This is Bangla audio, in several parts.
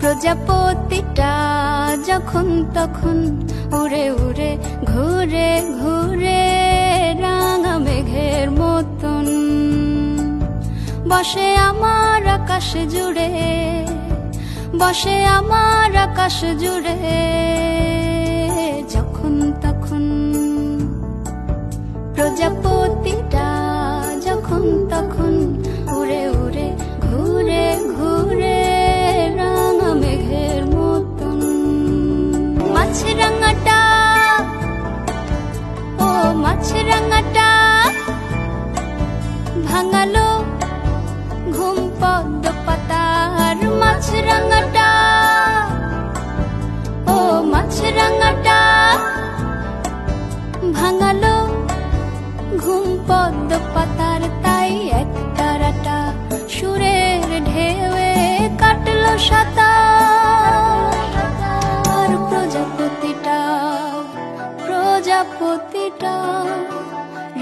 প্রজাপতিটা যখন তখন উড়ে উড়ে ঘুরে ঘুরে রাঙা মেঘের মতন বসে আমার আকাশ জুড়ে, বসে আমার আকাশ জুড়ে যখন তখন। প্রজাপতিটা যখন তখন উড়ে উড়ে ঘুরে ঘুরে রাঙা মেঘের মতন। মাছরাঙাটা, ও মাছরাঙাটা ভাঙালো ঘুম পদ্ম পাতার। মাছরাঙাটা, ও মাছরাঙাটা ভাঙালো ঘুম পদ্ম পাতার। তাই এক তারাটা সুরের ঢেউয়ে কাটলো সাঁতার। প্রজাপতিটা, প্রজাপতিটা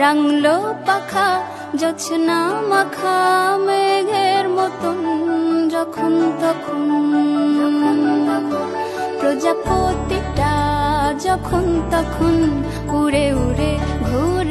রাঙলো পাখা জোছনা মাখা মেঘের মতন যখন তখন। প্রজাপতিটা যখন তখন উড়ে উড়ে ঘুরে